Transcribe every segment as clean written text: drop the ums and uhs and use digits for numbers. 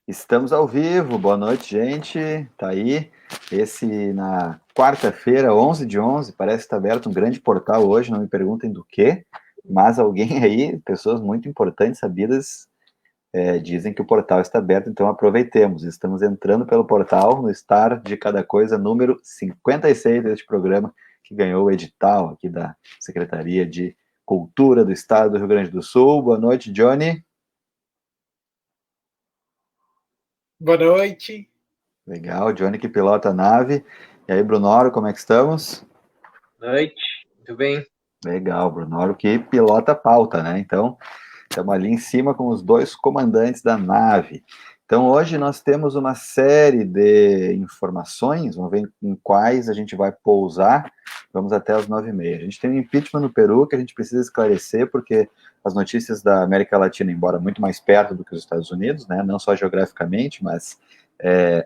Estamos ao vivo, boa noite, gente. Tá aí. Esse na quarta-feira, 11 de 11, parece que está aberto um grande portal hoje, não me perguntem do quê, mas alguém aí, pessoas muito importantes, sabidas, dizem que o portal está aberto, então aproveitemos. Estamos entrando pelo portal no Star de Cada Coisa, número 56 deste programa, que ganhou o edital aqui da Secretaria de Cultura do Estado do Rio Grande do Sul. Boa noite, Johnny. Boa noite. Legal, Johnny que pilota a nave. E aí, Brunoro, como é que estamos? Noite, muito bem. Legal, Brunoro que pilota a pauta, né? Então, estamos ali em cima com os dois comandantes da nave. Então, hoje nós temos uma série de informações, vamos ver em quais a gente vai pousar. Vamos até as 9h30. A gente tem um impeachment no Peru que a gente precisa esclarecer, porque as notícias da América Latina, embora muito mais perto do que os Estados Unidos, né? Não só geograficamente, mas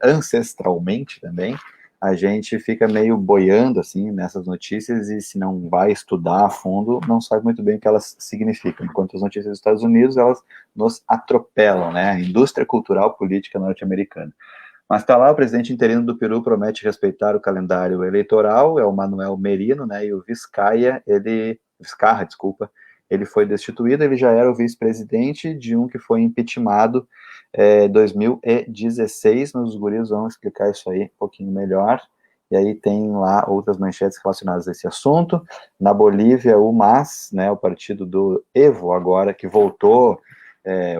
ancestralmente também, a gente fica meio boiando assim nessas notícias e se não vai estudar a fundo, não sabe muito bem o que elas significam. Enquanto as notícias dos Estados Unidos, elas nos atropelam, né? A indústria cultural política norte-americana. Mas está lá, o presidente interino do Peru promete respeitar o calendário eleitoral, é o Manuel Merino, né? E o Vizcarra, desculpa, ele foi destituído, ele já era o vice-presidente de um que foi impeachmentado em 2016, mas os guris vão explicar isso aí um pouquinho melhor. E aí tem lá outras manchetes relacionadas a esse assunto. Na Bolívia, o MAS, né, o partido do Evo agora, que voltou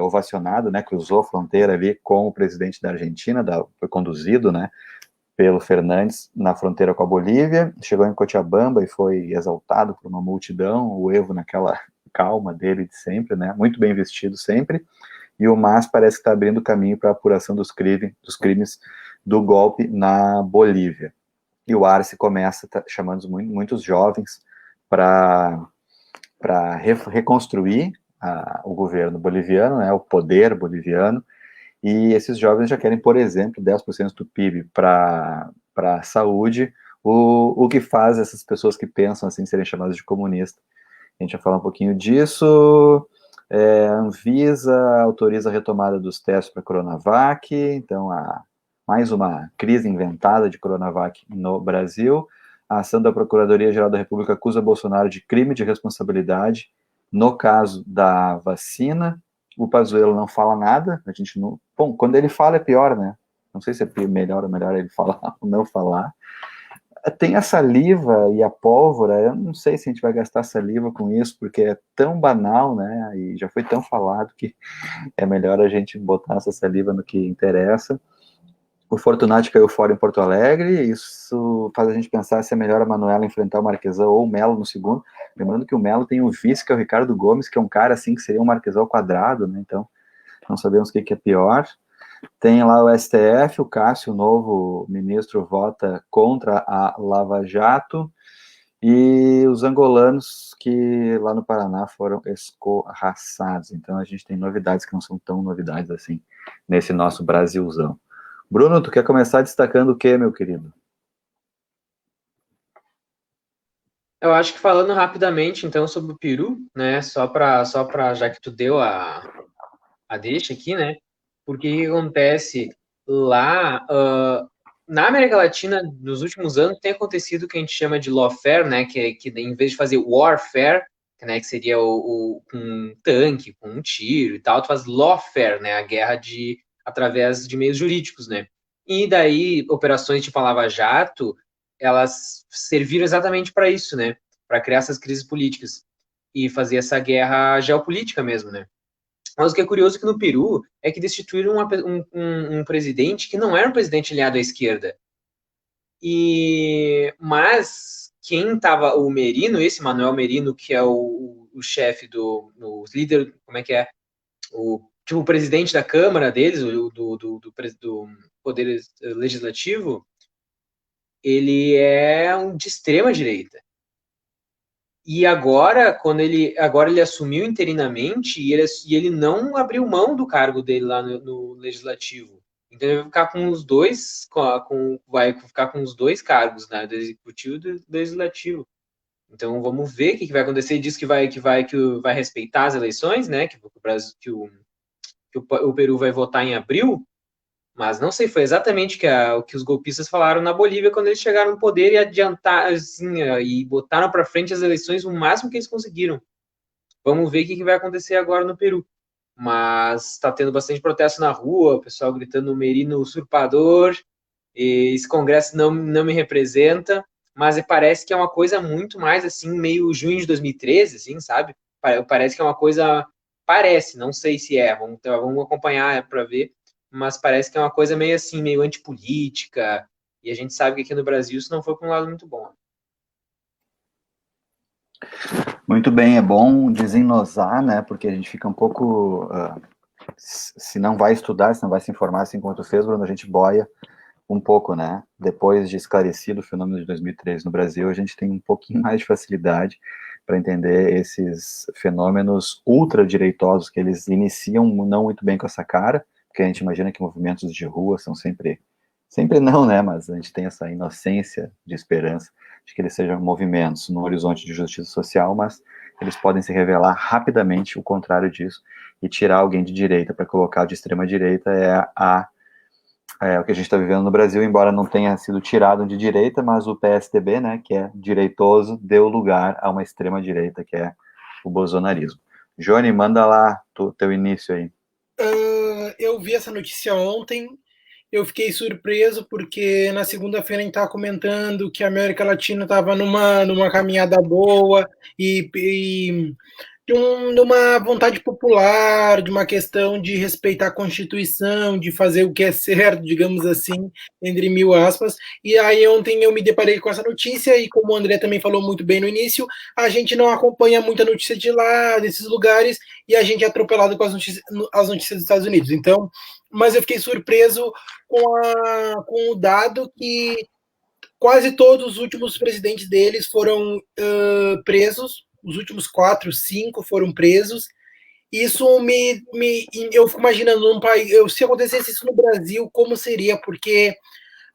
ovacionado, né, cruzou a fronteira ali com o presidente da Argentina, foi conduzido, né, pelo Fernandes na fronteira com a Bolívia, chegou em Cochabamba e foi exaltado por uma multidão, o Evo naquela calma dele de sempre, né, muito bem vestido sempre, e o MAS parece que está abrindo caminho para a apuração dos crimes do golpe na Bolívia. E o Arce começa chamando muitos jovens para reconstruir o governo boliviano, né, o poder boliviano, e esses jovens já querem, por exemplo, 10% do PIB para a saúde, o que faz essas pessoas que pensam assim serem chamadas de comunistas. A gente vai falar um pouquinho disso. A Anvisa autoriza a retomada dos testes para Coronavac, então mais uma crise inventada de Coronavac no Brasil. A ação da Procuradoria-Geral da República acusa Bolsonaro de crime de responsabilidade no caso da vacina. O Pazuello não fala nada, a gente não... Bom, quando ele fala é pior, né? Não sei se é melhor ou melhor ele falar ou não falar. Tem a saliva e a pólvora, eu não sei se a gente vai gastar saliva com isso, porque é tão banal, né? E já foi tão falado que é melhor a gente botar essa saliva no que interessa. O Fortunati caiu fora em Porto Alegre, isso faz a gente pensar se é melhor a Manuela enfrentar o Marquesão ou o Melo no segundo. Lembrando que o Melo tem o vice, que é o Ricardo Gomes, que é um cara assim que seria um Marquesão quadrado, né? Então, não sabemos o que é pior. Tem lá o STF, o Cássio, o novo ministro, vota contra a Lava Jato, e os angolanos que lá no Paraná foram escorraçados. Então a gente tem novidades que não são tão novidades assim nesse nosso Brasilzão. Bruno, tu quer começar destacando o que, meu querido? Eu acho que falando rapidamente, então, sobre o Peru, né, só para já que tu deu a deixa aqui, né, porque o que acontece lá, na América Latina, nos últimos anos, tem acontecido o que a gente chama de lawfare, né, que em vez de fazer warfare, né, que seria com um tanque, com um tiro e tal, tu faz lawfare, né, a guerra através de meios jurídicos, né. E daí, operações tipo a Lava Jato, elas serviram exatamente para isso, né, para criar essas crises políticas e fazer essa guerra geopolítica mesmo, né. Mas o que é curioso que no Peru é que destituíram um presidente que não era um presidente aliado à esquerda. Mas quem estava, o Merino, esse Manuel Merino, que é o chefe o líder, como é que é? Tipo, o presidente da Câmara deles, do Poder Legislativo, ele é de extrema direita. E agora ele assumiu interinamente e ele não abriu mão do cargo dele lá no legislativo. Então ele vai ficar com os dois, vai ficar com os dois cargos, né, do executivo e do legislativo. Então vamos ver o que vai acontecer. Ele diz que vai respeitar as eleições, né? Que o Brasil, que o Peru vai votar em abril. Mas não sei, foi exatamente o que os golpistas falaram na Bolívia quando eles chegaram no poder e adiantaram, assim, e botaram para frente as eleições o máximo que eles conseguiram. Vamos ver o que vai acontecer agora no Peru. Mas está tendo bastante protesto na rua, o pessoal gritando Merino usurpador, esse congresso não me representa, mas parece que é uma coisa muito mais assim, meio junho de 2013, assim, sabe? Parece que é uma coisa, parece, não sei se é, vamos acompanhar para ver, mas parece que é uma coisa meio assim, meio antipolítica, e a gente sabe que aqui no Brasil isso não foi para um lado muito bom. Muito bem, é bom desennosar, né? Porque a gente fica um pouco. Se não vai estudar, se não vai se informar, assim como tu fez, Bruno, a gente boia um pouco, né? Depois de esclarecido o fenômeno de 2013 no Brasil, a gente tem um pouquinho mais de facilidade para entender esses fenômenos ultradireitosos que eles iniciam não muito bem com essa cara, porque a gente imagina que movimentos de rua são sempre não, né? Mas a gente tem essa inocência de esperança de que eles sejam movimentos no horizonte de justiça social, mas eles podem se revelar rapidamente o contrário disso e tirar alguém de direita para colocar de extrema direita é o que a gente está vivendo no Brasil, embora não tenha sido tirado de direita, mas o PSDB, né, que é direitoso, deu lugar a uma extrema direita, que é o bolsonarismo. Johnny, manda lá teu início aí. Eu vi essa notícia ontem, eu fiquei surpreso porque na segunda-feira a gente estava comentando que a América Latina estava numa caminhada boa e de uma vontade popular, de uma questão de respeitar a Constituição, de fazer o que é certo, digamos assim, entre mil aspas. E aí ontem eu me deparei com essa notícia e como o André também falou muito bem no início, a gente não acompanha muita notícia de lá, desses lugares, e a gente é atropelado com as notícias dos Estados Unidos. Então, mas eu fiquei surpreso com o dado que quase todos os últimos presidentes deles foram presos, os últimos 4, 5 foram presos. Isso eu fico imaginando num país, se acontecesse isso no Brasil, como seria? Porque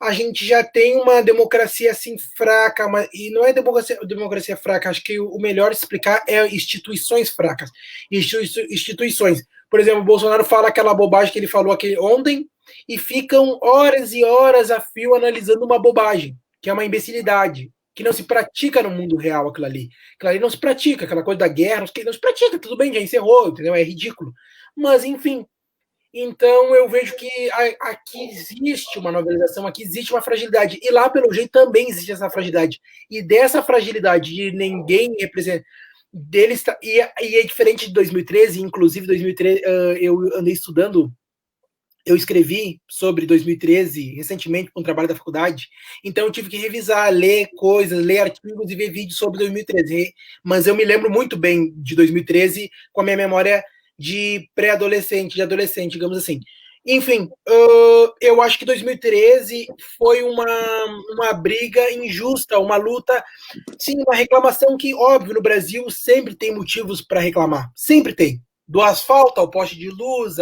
a gente já tem uma democracia assim fraca, e não é democracia fraca, acho que o melhor explicar é instituições fracas. Instituições. Por exemplo, o Bolsonaro fala aquela bobagem que ele falou aqui ontem e ficam horas e horas a fio analisando uma bobagem, que é uma imbecilidade, que não se pratica no mundo real aquilo ali. Aquilo ali não se pratica, aquela coisa da guerra, não se pratica, tudo bem, já encerrou, entendeu? É ridículo. Mas, enfim, então eu vejo que aqui existe uma novelização, aqui existe uma fragilidade. E lá, pelo jeito, também existe essa fragilidade. E dessa fragilidade de ninguém representa. Deles, e é diferente de 2013, inclusive 2013, eu andei estudando, eu escrevi sobre 2013 recentemente com um trabalho da faculdade, então eu tive que revisar, ler coisas, ler artigos e ver vídeos sobre 2013. Mas eu me lembro muito bem de 2013 com a minha memória de pré-adolescente, de adolescente, digamos assim. Enfim, eu acho que 2013 foi uma briga injusta, uma luta, sim, uma reclamação que, óbvio, no Brasil sempre tem motivos para reclamar, sempre tem. Do asfalto ao poste de luz,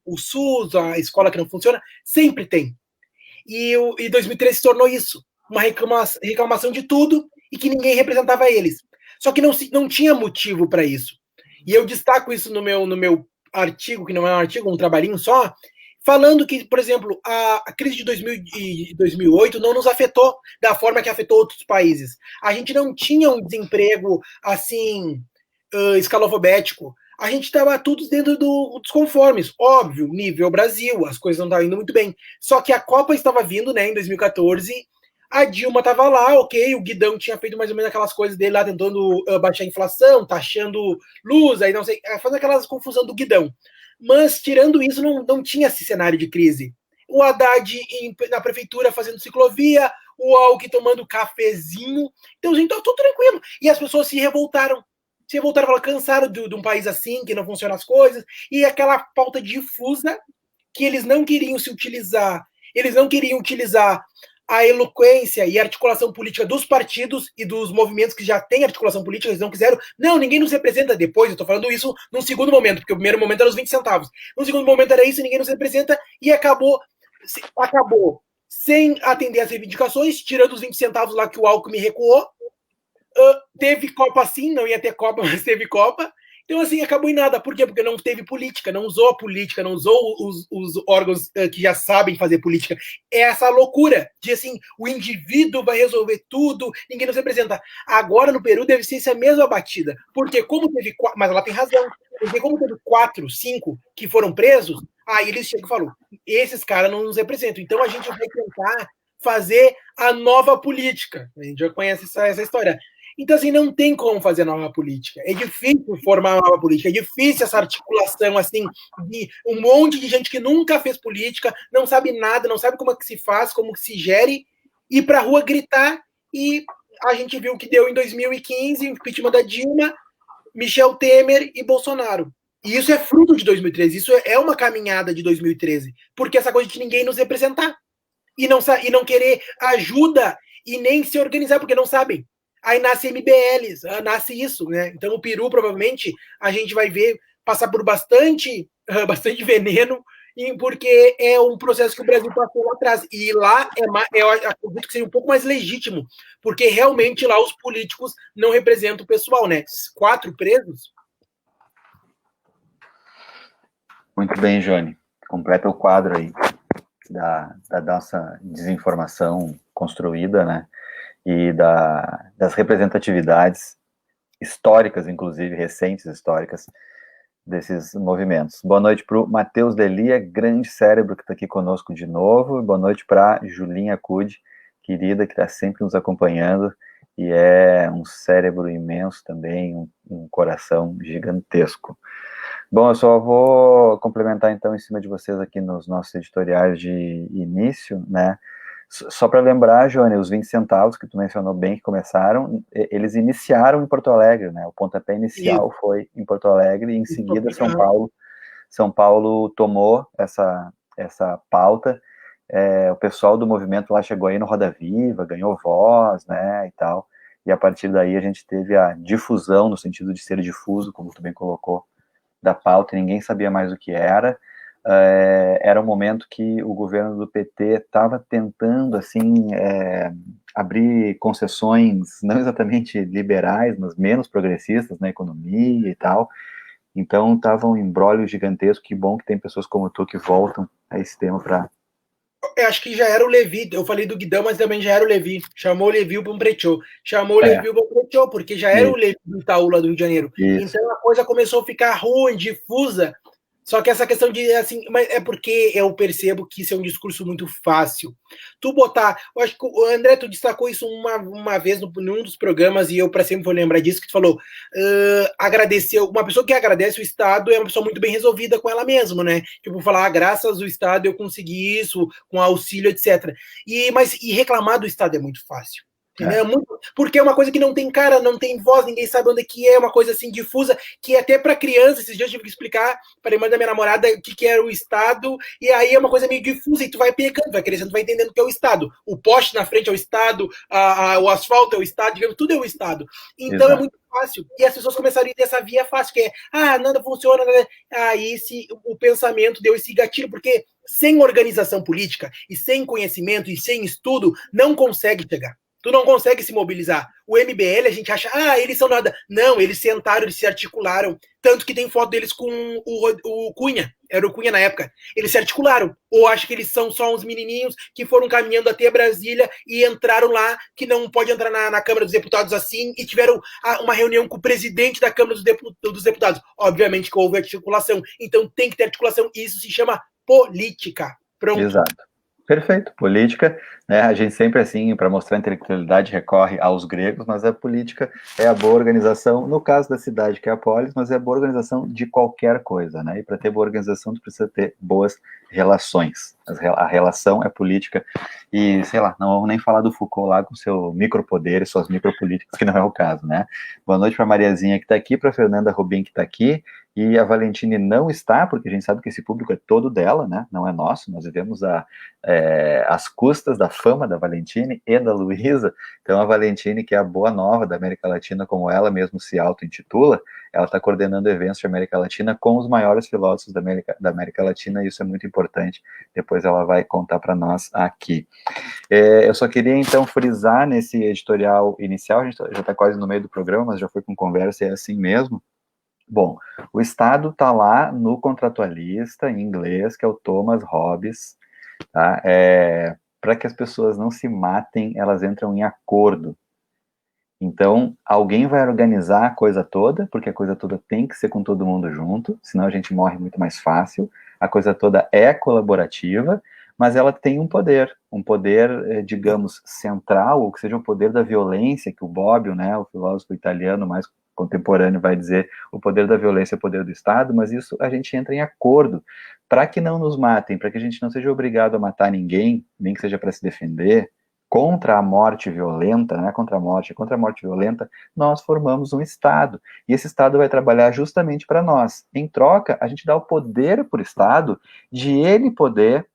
o SUS, a escola que não funciona, sempre tem. E 2013 se tornou isso, uma reclamação de tudo e que ninguém representava eles. Só que não tinha motivo para isso. E eu destaco isso no meu artigo, que não é um artigo, um trabalhinho só, falando que, por exemplo, a crise de 2008 não nos afetou da forma que afetou outros países. A gente não tinha um desemprego assim escalafobético. A gente estava tudo dentro dos conformes. Óbvio, nível Brasil, as coisas não estavam indo muito bem. Só que a Copa estava vindo, né, em 2014. A Dilma estava lá, ok, o Guidão tinha feito mais ou menos aquelas coisas dele lá, tentando baixar a inflação, taxando luz, aí não sei, fazendo aquelas confusão do Guidão. Mas, tirando isso, não tinha esse cenário de crise. O Haddad na prefeitura fazendo ciclovia, o Alckmin tomando cafezinho. Então, gente, tá tudo tranquilo. E as pessoas se revoltaram, falaram, cansaram de um país assim, que não funcionam as coisas, e aquela pauta difusa que eles não queriam utilizar a eloquência e a articulação política dos partidos e dos movimentos que já têm articulação política, eles não quiseram. Não, ninguém nos representa depois, eu estou falando isso num segundo momento, porque o primeiro momento era os 20 centavos. No segundo momento era isso, ninguém nos representa, e acabou sem atender às reivindicações, tirando os 20 centavos lá que o Alckmin recuou. Teve Copa sim, não ia ter Copa, mas teve Copa. Então, assim, acabou em nada. Por quê? Porque não teve política, não usou a política, não usou os órgãos que já sabem fazer política. É essa loucura de, assim, o indivíduo vai resolver tudo, ninguém nos representa. Agora, no Peru, deve ser essa mesma batida. Porque como teve... Mas ela tem razão. Porque como teve 4, 5 que foram presos, aí eles chegam e falam, esses caras não nos representam. Então, a gente vai tentar fazer a nova política. A gente já conhece essa história. Então, assim, não tem como fazer nova política. É difícil formar uma nova política. É difícil essa articulação, assim, de um monte de gente que nunca fez política, não sabe nada, não sabe como é que se faz, como que se gere, ir pra rua gritar. E a gente viu o que deu em 2015, o impeachment da Dilma, Michel Temer e Bolsonaro. E isso é fruto de 2013. Isso é uma caminhada de 2013. Porque essa coisa de ninguém nos representar. E não querer ajuda e nem se organizar, porque não sabem. Aí nasce MBLs, nasce isso, né? Então o Peru, provavelmente, a gente vai ver passar por bastante veneno, porque é um processo que o Brasil passou lá atrás. E lá eu acredito que seja um pouco mais legítimo, porque realmente lá os políticos não representam o pessoal, né? 4 presos. Muito bem, Johnny. Completa o quadro aí da nossa desinformação construída, né? E das representatividades históricas, inclusive, recentes históricas, desses movimentos. Boa noite para o Matheus Delia, grande cérebro que está aqui conosco de novo. Boa noite para Julinha Cude, querida, que está sempre nos acompanhando, e é um cérebro imenso também, um coração gigantesco. Bom, eu só vou complementar, então, em cima de vocês aqui nos nossos editoriais de início, né? Só para lembrar, Johnny, os 20 centavos que tu mencionou bem, que começaram, eles iniciaram em Porto Alegre, né? O pontapé inicial foi em Porto Alegre, e em seguida São Paulo tomou essa pauta. O pessoal do movimento lá chegou aí no Roda Viva, ganhou voz, né, e tal. E a partir daí a gente teve a difusão, no sentido de ser difuso, como tu bem colocou, da pauta, e ninguém sabia mais o que era. Era um momento que o governo do PT estava tentando, assim, abrir concessões não exatamente liberais, mas menos progressistas na economia e tal. Então estava um imbróglio gigantesco. Que bom que tem pessoas como tu que voltam a esse tema para... Eu acho que já era o Levi, eu falei do Guidão, mas também já era o Levi. Chamou o Levi para um brechó. Chamou o Levi para um brechó, porque já era o Levi do Itaú lá do Rio de Janeiro. Isso. Então a coisa começou a ficar ruim, difusa. Só que essa questão de, assim, mas é porque eu percebo que isso é um discurso muito fácil. Tu botar, eu acho que o André, tu destacou isso uma vez num dos programas, e eu para sempre vou lembrar disso, que tu falou, agradeceu, uma pessoa que agradece o Estado é uma pessoa muito bem resolvida com ela mesma, né? Tipo, falar, graças ao Estado eu consegui isso, com auxílio, etc. E reclamar do Estado é muito fácil. Porque é uma coisa que não tem cara, não tem voz, ninguém sabe onde que é, uma coisa assim difusa, que até para criança, esses dias eu tive que explicar para a irmã da minha namorada o que era o Estado, e aí é uma coisa meio difusa, e tu vai pegando, vai crescendo, vai entendendo o que é o Estado. O poste na frente é o Estado, o asfalto é o Estado, digamos, tudo é o Estado. Então Exato. É muito fácil. E as pessoas começaram a ir dessa via fácil, que é, nada funciona, nada... Aí o pensamento deu esse gatilho, porque sem organização política, e sem conhecimento, e sem estudo, não consegue chegar. Tu não consegue se mobilizar. O MBL, a gente acha, eles são nada. Não, eles sentaram, eles se articularam. Tanto que tem foto deles com o Cunha. Era o Cunha na época. Eles se articularam. Ou acho que eles são só uns menininhos que foram caminhando até Brasília e entraram lá, que não pode entrar na Câmara dos Deputados assim, e tiveram uma reunião com o presidente da Câmara dos Deputados. Obviamente que houve articulação. Então tem que ter articulação. Isso se chama política. Pronto. Exato. Perfeito, política, né? A gente sempre, assim, para mostrar a intelectualidade, recorre aos gregos, mas a política é a boa organização, no caso da cidade, que é a polis, mas é a boa organização de qualquer coisa, né? E para ter boa organização, tu precisa ter boas relações. A relação é política, e, sei lá, não vamos nem falar do Foucault lá com seu micropoder e suas micropolíticas, que não é o caso, né? Boa noite para a Mariazinha, que está aqui, para a Fernanda Rubim, que está aqui, e a Valentine não está, porque a gente sabe que esse público é todo dela, né? Não é nosso, nós vivemos às custas da fama da Valentine e da Luísa. Então a Valentine, que é a boa nova da América Latina, como ela mesmo se auto-intitula, ela está coordenando eventos de América Latina com os maiores filósofos da América Latina, e isso é muito importante, depois ela vai contar para nós aqui. Eu só queria então frisar nesse editorial inicial, a gente já está quase no meio do programa, mas já foi com conversa e é assim mesmo, Bom, o Estado está lá no contratualista em inglês, que é o Thomas Hobbes, tá? Para que as pessoas não se matem, elas entram em acordo. Então, alguém vai organizar a coisa toda, porque a coisa toda tem que ser com todo mundo junto, senão a gente morre muito mais fácil. A coisa toda é colaborativa, mas ela tem um poder, digamos, central, ou que seja o poder da violência, que o Bobbio, né, o filósofo italiano mais contemporâneo, vai dizer, o poder da violência é o poder do Estado, mas isso a gente entra em acordo, para que não nos matem, para que a gente não seja obrigado a matar ninguém, nem que seja para se defender, contra a morte violenta, não é contra a morte violenta, nós formamos um Estado. E esse Estado vai trabalhar justamente para nós. Em troca, a gente dá o poder para o Estado de ele poder,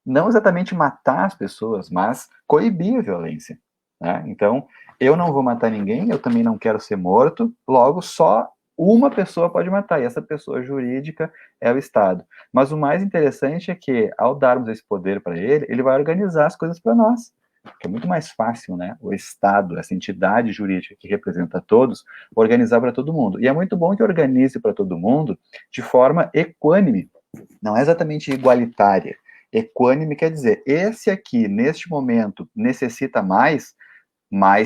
não exatamente matar as pessoas, mas coibir a violência. Né? Então, eu não vou matar ninguém, eu também não quero ser morto, logo só uma pessoa pode matar, e essa pessoa jurídica é o Estado. Mas o mais interessante é que, ao darmos esse poder para ele, ele vai organizar as coisas para nós. Que é muito mais fácil, né, o Estado, essa entidade jurídica que representa todos, organizar para todo mundo. E é muito bom que organize para todo mundo de forma equânime, não é exatamente igualitária. Equânime quer dizer, esse aqui, neste momento, necessita mais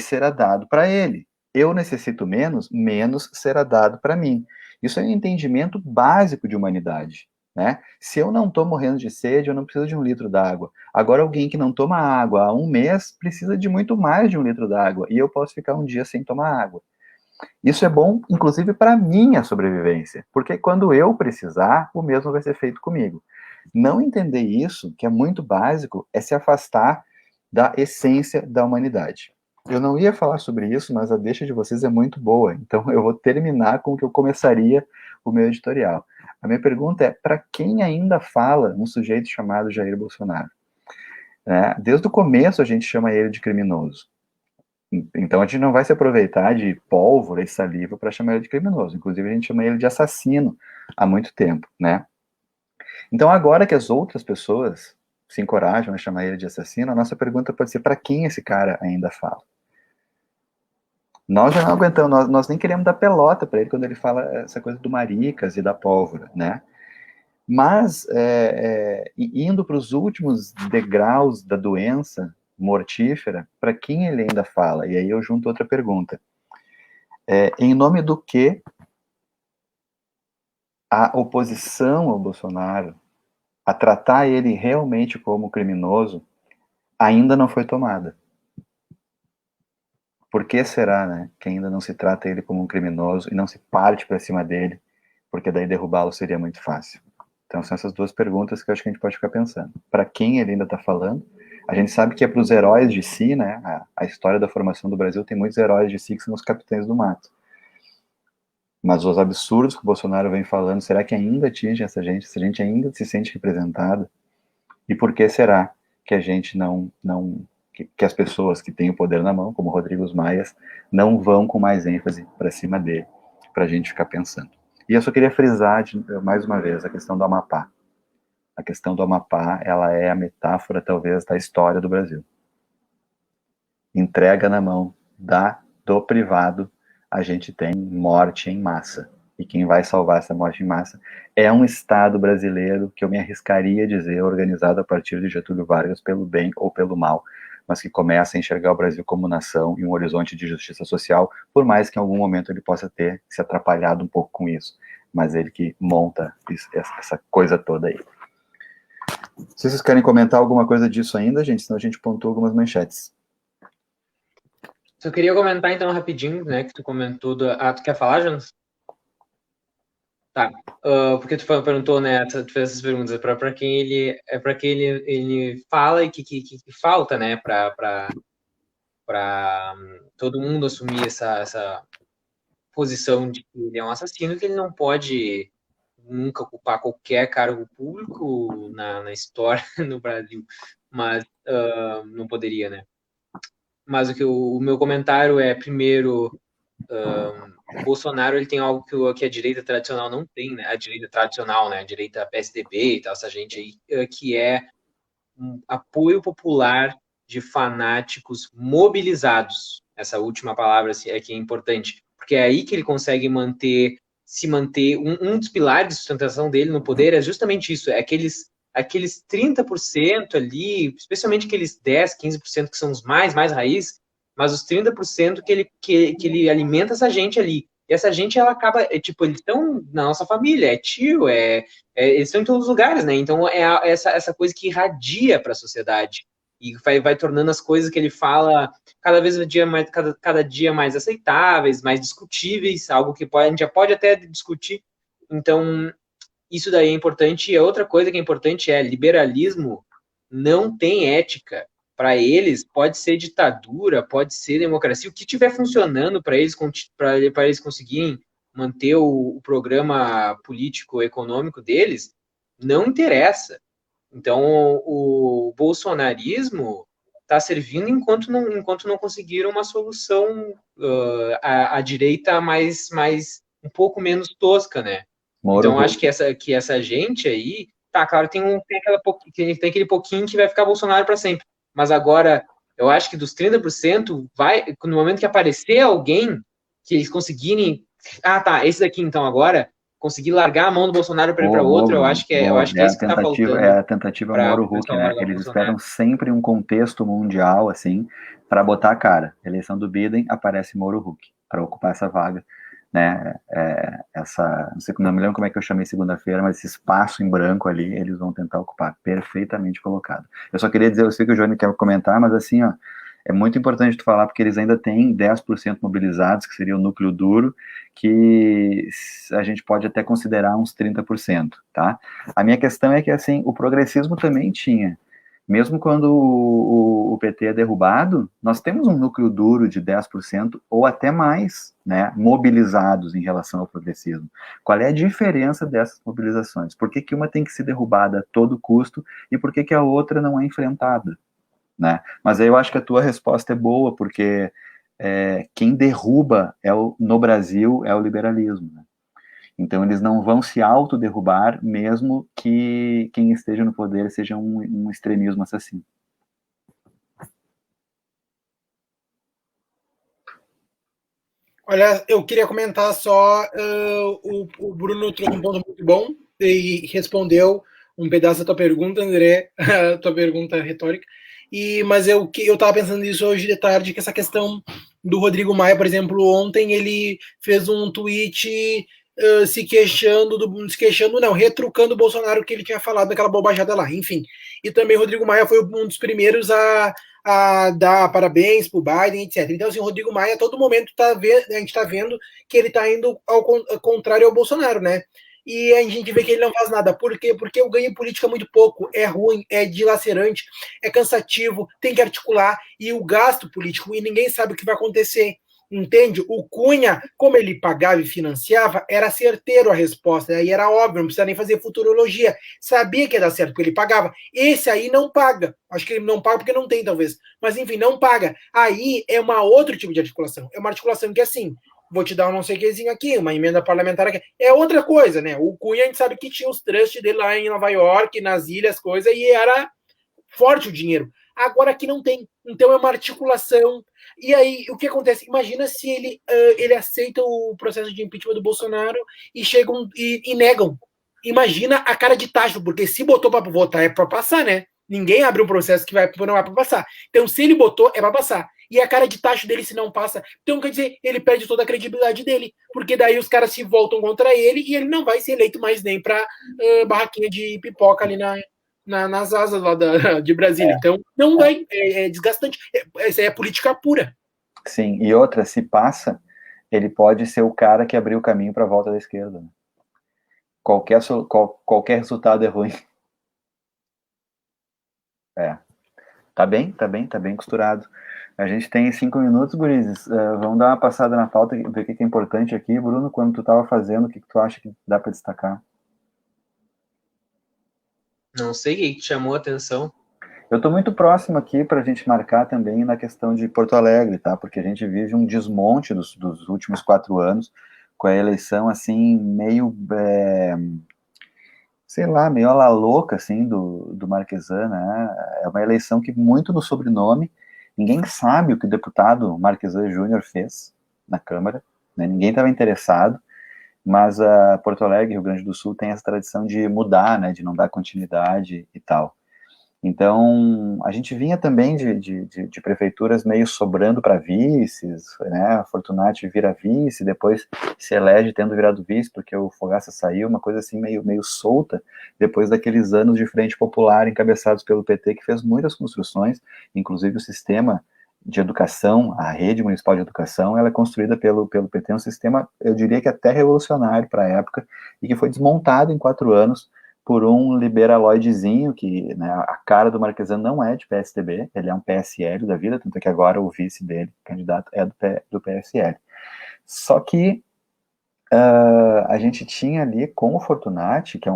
será dado para ele. Eu necessito menos será dado para mim. Isso é um entendimento básico de humanidade. Né? Se eu não estou morrendo de sede, eu não preciso de 1 litro d'água. Agora, alguém que não toma água há 1 mês precisa de muito mais de 1 litro d'água, e eu posso ficar um dia sem tomar água. Isso é bom, inclusive, para a minha sobrevivência, porque quando eu precisar, o mesmo vai ser feito comigo. Não entender isso, que é muito básico, é se afastar da essência da humanidade. Eu não ia falar sobre isso, mas a deixa de vocês é muito boa, então eu vou terminar com o que eu começaria o meu editorial. A minha pergunta é, para quem ainda fala um sujeito chamado Jair Bolsonaro? Desde o começo a gente chama ele de criminoso. Então a gente não vai se aproveitar de pólvora e saliva para chamar ele de criminoso. Inclusive a gente chama ele de assassino há muito tempo, né? Então agora que as outras pessoas se encorajam a chamar ele de assassino, a nossa pergunta pode ser, para quem esse cara ainda fala? Nós já não aguentamos, nós nem queremos dar pelota para ele quando ele fala essa coisa do maricas e da pólvora, né? Mas, indo para os últimos degraus da doença mortífera, para quem ele ainda fala? E aí eu junto outra pergunta. Em nome do que a oposição ao Bolsonaro, a tratar ele realmente como criminoso, ainda não foi tomada? Por que será, né, que ainda não se trata ele como um criminoso e não se parte para cima dele, porque daí derrubá-lo seria muito fácil? Então são essas duas perguntas que eu acho que a gente pode ficar pensando. Para quem ele ainda está falando? A gente sabe que é para os heróis de si, né? A história da formação do Brasil tem muitos heróis de si que são os capitães do mato. Mas os absurdos que o Bolsonaro vem falando, será que ainda atingem essa gente? Essa gente ainda se sente representada? E por que será que a gente que as pessoas que têm o poder na mão, como Rodrigo Maia, não vão com mais ênfase para cima dele, para a gente ficar pensando? E eu só queria frisar, mais uma vez, a questão do Amapá. A questão do Amapá, ela é a metáfora, talvez, da história do Brasil. Entrega na mão do privado, a gente tem morte em massa. E quem vai salvar essa morte em massa é um Estado brasileiro que eu me arriscaria a dizer, organizado a partir de Getúlio Vargas, pelo bem ou pelo mal, mas que começa a enxergar o Brasil como nação e um horizonte de justiça social, por mais que em algum momento ele possa ter se atrapalhado um pouco com isso, mas ele que monta essa coisa toda aí. Se vocês querem comentar alguma coisa disso ainda, gente, senão a gente pontuou algumas manchetes. Só queria comentar então rapidinho, né, que tu comentou tu quer falar, Jonas? Tá, porque tu perguntou, né, tu fez essas perguntas, para quem ele fala e que falta, né, para todo mundo assumir essa posição de que ele é um assassino, que ele não pode nunca ocupar qualquer cargo público na história no Brasil, mas não poderia, né? Mas o meu comentário é, primeiro, o Bolsonaro ele tem algo que a direita tradicional não tem, né? A direita tradicional, né? A direita PSDB e tal, essa gente aí, que é um apoio popular de fanáticos mobilizados. Essa última palavra é que é importante, porque é aí que ele consegue manter se manter, um dos pilares de sustentação dele no poder é justamente isso, é aqueles 30% ali, especialmente aqueles 10, 15% que são os mais raiz, mas os 30% que ele alimenta essa gente ali. E essa gente, ela acaba, tipo, eles estão na nossa família, é tio, eles estão em todos os lugares, né? Então, essa coisa que irradia para a sociedade e vai tornando as coisas que ele fala cada dia mais aceitáveis, mais discutíveis, algo que a gente já pode até discutir. Então, isso daí é importante. E a outra coisa que é importante é liberalismo não tem ética. Para eles, pode ser ditadura, pode ser democracia, o que estiver funcionando para eles conseguirem manter o programa político-econômico deles, não interessa. Então, o bolsonarismo está servindo enquanto não conseguiram uma solução à direita mais um pouco menos tosca, né? Então, acho que essa gente aí, tá, claro, tem aquele pouquinho que vai ficar Bolsonaro para sempre. Mas agora, eu acho que dos 30%, no momento que aparecer alguém que eles conseguirem. Ah, tá, esse daqui então agora, conseguir largar a mão do Bolsonaro para ir para outro, eu acho que é isso que está faltando. É a tentativa Moro Huck, né? Eles esperam sempre um contexto mundial, assim, para botar a cara. Eleição do Biden, aparece Moro Huck para ocupar essa vaga, né? Não me lembro como é que eu chamei segunda-feira, mas esse espaço em branco ali, eles vão tentar ocupar, perfeitamente colocado. Eu só queria dizer, eu sei que o Johnny quer comentar, mas assim, ó, é muito importante tu falar, porque eles ainda têm 10% mobilizados, que seria o núcleo duro, que a gente pode até considerar uns 30%, tá? A minha questão é que, assim, o progressismo também tinha. Mesmo quando o PT é derrubado, nós temos um núcleo duro de 10% ou até mais, né, mobilizados em relação ao progressismo. Qual é a diferença dessas mobilizações? Por que uma tem que ser derrubada a todo custo e por que a outra não é enfrentada? Né? Mas aí eu acho que a tua resposta é boa, porque quem derruba no Brasil é o liberalismo. Né? Então eles não vão se autoderrubar, mesmo que quem esteja no poder seja um extremismo assassino. Olha, eu queria comentar só, o Bruno trouxe um ponto muito bom e respondeu um pedaço da tua pergunta, André, a tua pergunta retórica. Mas eu estava pensando nisso hoje de tarde, que essa questão do Rodrigo Maia, por exemplo, ontem ele fez um tweet retrucando o Bolsonaro que ele tinha falado daquela bobajada lá, enfim. E também Rodrigo Maia foi um dos primeiros a dar parabéns pro Biden, etc. Então, assim, o Rodrigo Maia, a todo momento, a gente está vendo que ele está indo ao contrário ao Bolsonaro, né? E a gente vê que ele não faz nada. Por quê? Porque o ganho político é muito pouco, é ruim, é dilacerante, é cansativo, tem que articular, e o gasto político, e ninguém sabe o que vai acontecer. Entende? O Cunha, como ele pagava e financiava, era certeiro a resposta, aí era óbvio, não precisa nem fazer futurologia. Sabia que ia dar certo, porque ele pagava. Esse aí não paga. Acho que ele não paga porque não tem, talvez. Mas, enfim, não paga. Aí é uma outro tipo de articulação. É uma articulação que, assim, vou te dar um não sei o quezinho aqui, uma emenda parlamentar aqui. É outra coisa, né? O Cunha, a gente sabe que tinha os trusts dele lá em Nova York, nas ilhas, coisa, e era forte o dinheiro. Agora aqui não tem. Então é uma articulação. E aí, o que acontece? Imagina se ele aceita o processo de impeachment do Bolsonaro e chegam e negam. Imagina a cara de tacho, porque se botou para votar é para passar, né? Ninguém abre um processo que não é para passar. Então, se ele botou, é para passar. E a cara de tacho dele se não passa. Então, quer dizer, ele perde toda a credibilidade dele. Porque daí os caras se voltam contra ele e ele não vai ser eleito mais nem para barraquinha de pipoca ali nas asas lá de Brasília. Então, não vai, é desgastante. Essa é política pura. Sim, e outra, se passa, ele pode ser o cara que abriu o caminho para a volta da esquerda. Né? Qualquer resultado é ruim. Tá bem costurado. A gente tem 5 minutos, gurizes. Vamos dar uma passada na pauta, ver o que é importante aqui. Bruno, quando tu estava fazendo, o que tu acha que dá para destacar? Não sei o que te chamou a atenção. Eu estou muito próximo aqui para a gente marcar também na questão de Porto Alegre, tá? Porque a gente vive um desmonte dos últimos 4 anos, com a eleição, assim, meio, sei lá, meio a la louca, assim, do Marquesan, né? É uma eleição que muito no sobrenome, ninguém sabe o que o deputado Marquesan Júnior fez na Câmara, né? Ninguém estava interessado. mas a Porto Alegre, Rio Grande do Sul, tem essa tradição de mudar, né, de não dar continuidade e tal. Então, a gente vinha também de prefeituras meio sobrando para vices, né? A Fortunati vira vice, depois se elege tendo virado vice, porque o Fogaça saiu, uma coisa assim meio solta, depois daqueles anos de Frente Popular encabeçados pelo PT, que fez muitas construções, inclusive o sistema de educação, a rede municipal de educação, ela é construída pelo PT, um sistema, eu diria que até revolucionário para a época, e que foi desmontado em 4 anos, por um liberaloidezinho, que, né, a cara do Marquesan não é de PSDB, ele é um PSL da vida, tanto é que agora o vice dele, candidato, é do PSL. Só que a gente tinha ali com o Fortunati, que é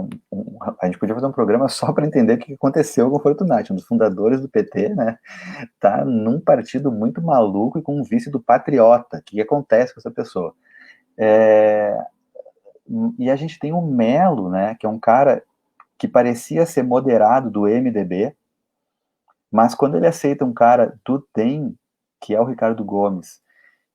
a gente podia fazer um programa só para entender o que aconteceu com o Fortunati, um dos fundadores do PT, né, tá num partido muito maluco e com um vice do Patriota. O que acontece com essa pessoa? E a gente tem o Melo, né, que é um cara que parecia ser moderado do MDB, mas quando ele aceita um cara do DEM, que é o Ricardo Gomes,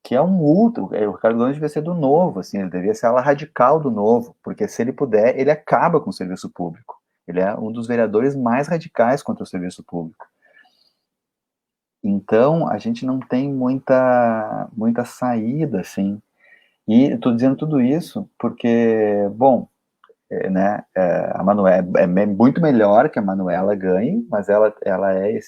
que é um ultra, o Ricardo Gomes devia ser do Novo, assim, ele devia ser a ala radical do Novo, porque se ele puder, ele acaba com o serviço público. Ele é um dos vereadores mais radicais contra o serviço público. Então, a gente não tem muita saída, assim. E estou dizendo tudo isso porque, bom, né, a Manuela é muito melhor que a Manuela ganhe, mas ela é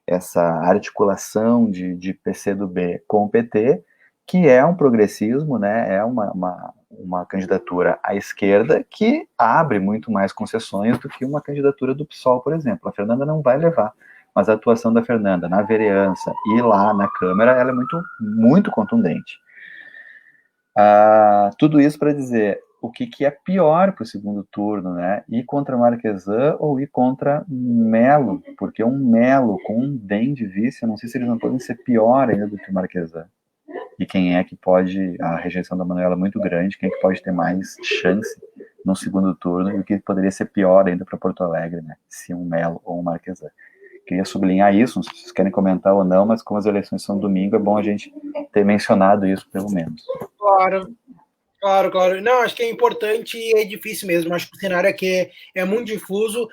essa articulação de PCdoB com o PT, que é um progressismo, né, é uma candidatura à esquerda que abre muito mais concessões do que uma candidatura do PSOL, por exemplo. A Fernanda não vai levar, mas a atuação da Fernanda na vereança e lá na Câmara, ela é muito contundente. Tudo isso para dizer o que é pior para o segundo turno, né? Ir contra Marquesan ou ir contra Melo, porque um Melo com um DEM de vice, eu não sei se eles não podem ser pior ainda do que o Marquesan. E quem é que pode, a rejeição da Manuela é muito grande, quem é que pode ter mais chance no segundo turno e o que poderia ser pior ainda para Porto Alegre, né? Se um Melo ou um Marquesan. Queria sublinhar isso, não sei se vocês querem comentar ou não, mas como as eleições são domingo, é bom a gente ter mencionado isso, pelo menos. Claro. Não, acho que é importante e é difícil mesmo. Acho que o cenário aqui é muito difuso.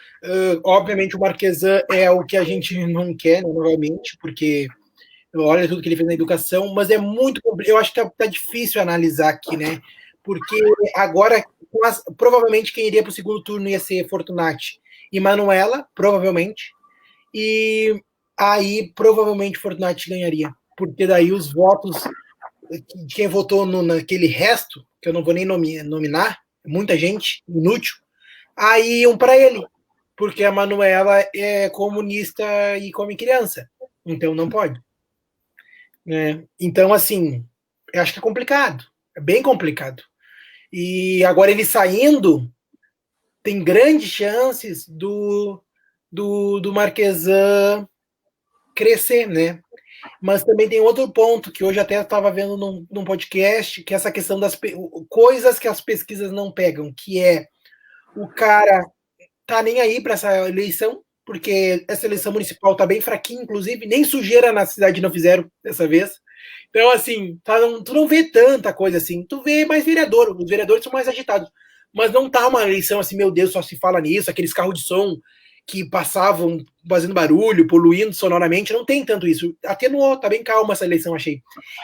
Obviamente, o Marquesan é o que a gente não quer, né, novamente, porque olha tudo que ele fez na educação, mas é muito complicado. Eu acho que tá difícil analisar aqui, né? Porque agora, provavelmente, quem iria para o segundo turno ia ser Fortunati e Manuela, provavelmente. E aí, provavelmente, Fortunati ganharia. Porque daí os votos de quem votou naquele resto, que eu não vou nem nominar, muita gente, inútil, aí iam para ele. Porque a Manuela é comunista e come criança. Então não pode. Então, assim, eu acho que é complicado. É bem complicado. E agora ele saindo, tem grandes chances do Marquesan crescer, né? Mas também tem outro ponto que hoje até estava vendo num podcast, que é essa questão das coisas que as pesquisas não pegam, que é o cara tá nem aí para essa eleição, porque essa eleição municipal tá bem fraquinha, inclusive, nem sujeira na cidade não fizeram dessa vez. Então, assim, tu não vê tanta coisa assim. Tu vê mais vereador, os vereadores são mais agitados. Mas não tá uma eleição assim, meu Deus, só se fala nisso, aqueles carros de som que passavam fazendo barulho, poluindo sonoramente, não tem tanto isso. Atenuou, tá bem calma essa eleição, achei.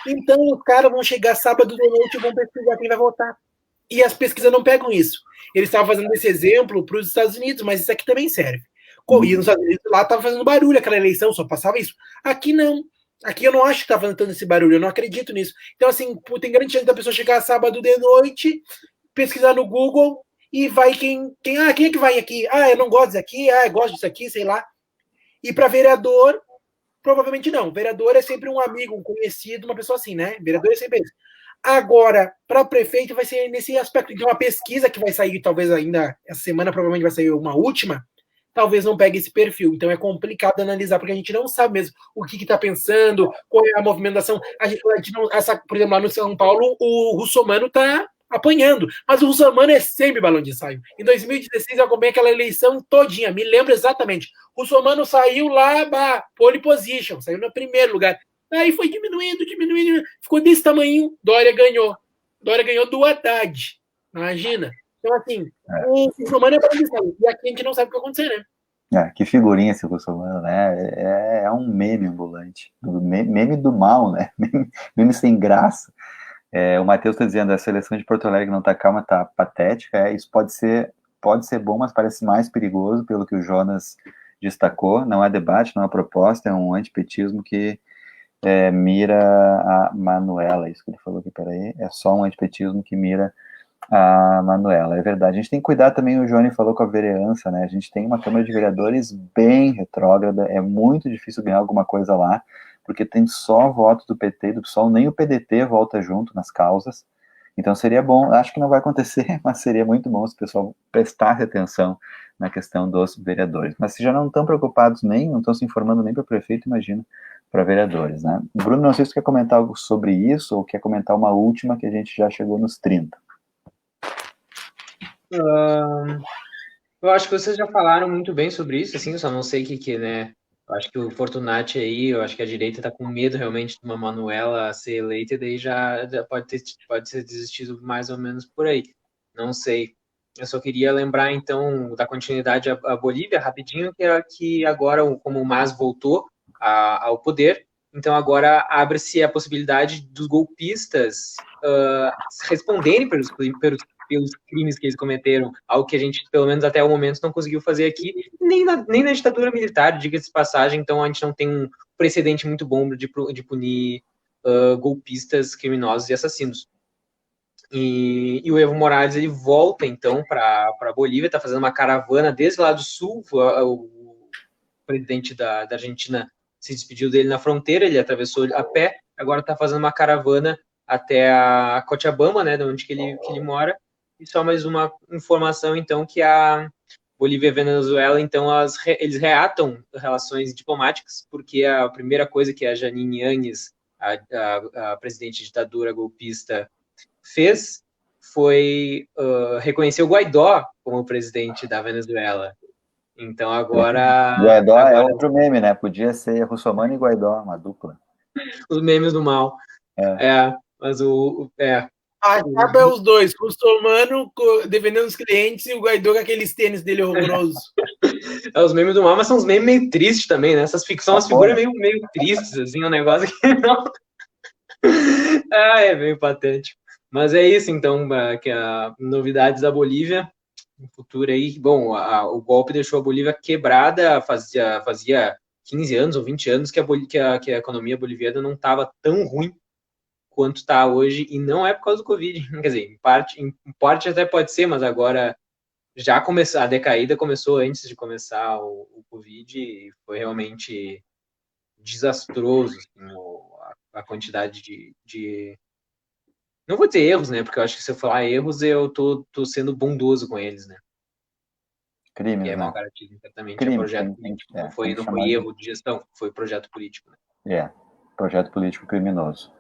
Então, os caras vão chegar sábado de noite e vão pesquisar quem vai votar. E as pesquisas não pegam isso. Eles estavam fazendo esse exemplo para os Estados Unidos, mas isso aqui também serve. E nos Estados Unidos, lá estava fazendo barulho aquela eleição, só passava isso. Aqui não. Aqui eu não acho que tá fazendo tanto esse barulho, eu não acredito nisso. Então, assim, tem grande chance da pessoa chegar sábado de noite, pesquisar no Google e vai quem é que vai aqui? Eu não gosto disso aqui, eu gosto disso aqui, sei lá. E para vereador, provavelmente não. Vereador é sempre um amigo, um conhecido, uma pessoa assim, né? Vereador é sempre isso. Agora, para prefeito vai ser nesse aspecto. Tem uma pesquisa que vai sair, talvez ainda essa semana, provavelmente vai sair uma última, talvez não pegue esse perfil. Então é complicado analisar, porque a gente não sabe mesmo o que está pensando, qual é a movimentação. A gente não, por exemplo, lá no São Paulo, o Russomano está apanhando, mas o Russomano é sempre balão de ensaio. Em 2016 eu acompanhei aquela eleição todinha, me lembro exatamente. O Russomano saiu lá, pole position, saiu no primeiro lugar. Aí foi diminuindo, ficou desse tamanho, Dória ganhou. Dória ganhou do Haddad. Imagina. Então, assim, o Russomano é para isso. E aqui a gente não sabe o que vai acontecer, né? Que figurinha esse Russomano, né? É um meme ambulante. Meme do mal, né? Meme sem graça. O Matheus está dizendo, a seleção de Porto Alegre não está calma, está patética. Isso pode ser bom, mas parece mais perigoso, pelo que o Jonas destacou. Não é debate, não é proposta, é um antipetismo que mira a Manuela. Isso que ele falou aqui, peraí. É só um antipetismo que mira a Manuela. É verdade. A gente tem que cuidar também, o Johnny falou, com a vereança, né? A gente tem uma Câmara de Vereadores bem retrógrada, é muito difícil ganhar alguma coisa lá, porque tem só votos do PT e do PSOL, nem o PDT volta junto nas causas. Então seria bom, acho que não vai acontecer, mas seria muito bom se o pessoal prestasse atenção na questão dos vereadores. Mas se já não estão preocupados não estão se informando nem para o prefeito, imagina para vereadores, né? Bruno, não sei se você quer comentar algo sobre isso, ou quer comentar uma última, que a gente já chegou nos 30. Eu acho que vocês já falaram muito bem sobre isso, assim, eu só não sei o que, né? Eu acho que o Fortunati aí, eu acho que a direita tá com medo realmente de uma Manuela ser eleita, e daí já pode ser desistido mais ou menos por aí. Não sei. Eu só queria lembrar, então, da continuidade à Bolívia, rapidinho, que agora, como o MAS voltou ao poder, então agora abre-se a possibilidade dos golpistas responderem pelos crimes que eles cometeram, algo que a gente, pelo menos até o momento, não conseguiu fazer aqui, nem na ditadura militar, diga-se de passagem, então a gente não tem um precedente muito bom de punir golpistas, criminosos e assassinos. E o Evo Morales, ele volta, então, para a Bolívia, está fazendo uma caravana desde lá do sul, o presidente da Argentina se despediu dele na fronteira, ele atravessou a pé, agora está fazendo uma caravana até a Cochabamba, né, de onde que ele mora. E só mais uma informação, então, que a Bolívia e a Venezuela, então, eles reatam relações diplomáticas, porque a primeira coisa que a Janine Áñez, a presidente de ditadura golpista, fez foi reconhecer o Guaidó como presidente da Venezuela. Então agora... Guaidó é outro meme, né? Podia ser Russomano e Guaidó, uma dupla. Os memes do mal. Mas a capa é os dois, o Russomano defendendo os clientes e o Guaidó com aqueles tênis dele horrorosos. Os memes do mal, mas são uns memes meio tristes também, né? Essas ficções, as figuras meio tristes, assim, um negócio que não... é meio patético. Mas é isso, então, que a novidades da Bolívia no futuro aí. Bom, o golpe deixou a Bolívia quebrada, fazia 15 anos ou 20 anos que a economia boliviana não estava tão ruim quanto está hoje, e não é por causa do Covid. Quer dizer, em parte até pode ser, mas agora já começou, a decaída começou antes de começar o Covid, e foi realmente desastroso, assim, a quantidade de... Não vou dizer erros, né? Porque eu acho que se eu falar erros, eu tô sendo bondoso com eles, né? Crimes, que é né? mau caratismo, certamente. Projeto político. Não foi erro de gestão, foi projeto político, né? Projeto político criminoso.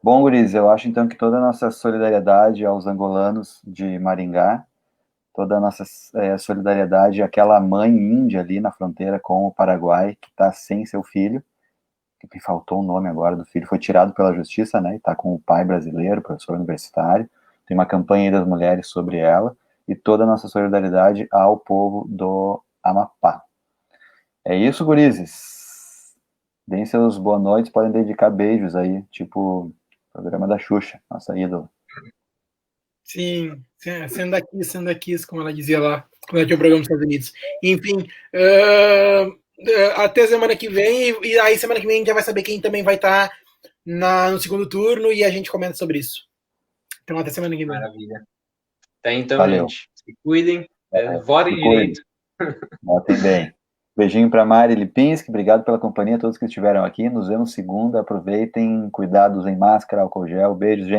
Bom, guris, eu acho então que toda a nossa solidariedade aos angolanos de Maringá, toda a nossa solidariedade àquela mãe índia ali na fronteira com o Paraguai, que está sem seu filho, que me faltou o nome agora do filho, foi tirado pela justiça, né, e está com o pai brasileiro, professor universitário, tem uma campanha aí das mulheres sobre ela, e toda a nossa solidariedade ao povo do Amapá. É isso, gurizes. Deem seus boa noites, podem dedicar beijos aí, tipo programa da Xuxa, nossa ídola. Sim, sendo aqui, como ela dizia lá, quando tinha o programa dos Estados Unidos. Enfim, até semana que vem, e aí semana que vem a gente já vai saber quem também vai estar no segundo turno e a gente comenta sobre isso. Então até semana que vem. Maravilha. Até então, Valeu. gente. Se cuidem, votem direito. Votem bem. Beijinho para Mari Lipinski, obrigado pela companhia, todos que estiveram aqui. Nos vemos segunda, aproveitem, cuidados em máscara, álcool gel. Beijos, gente.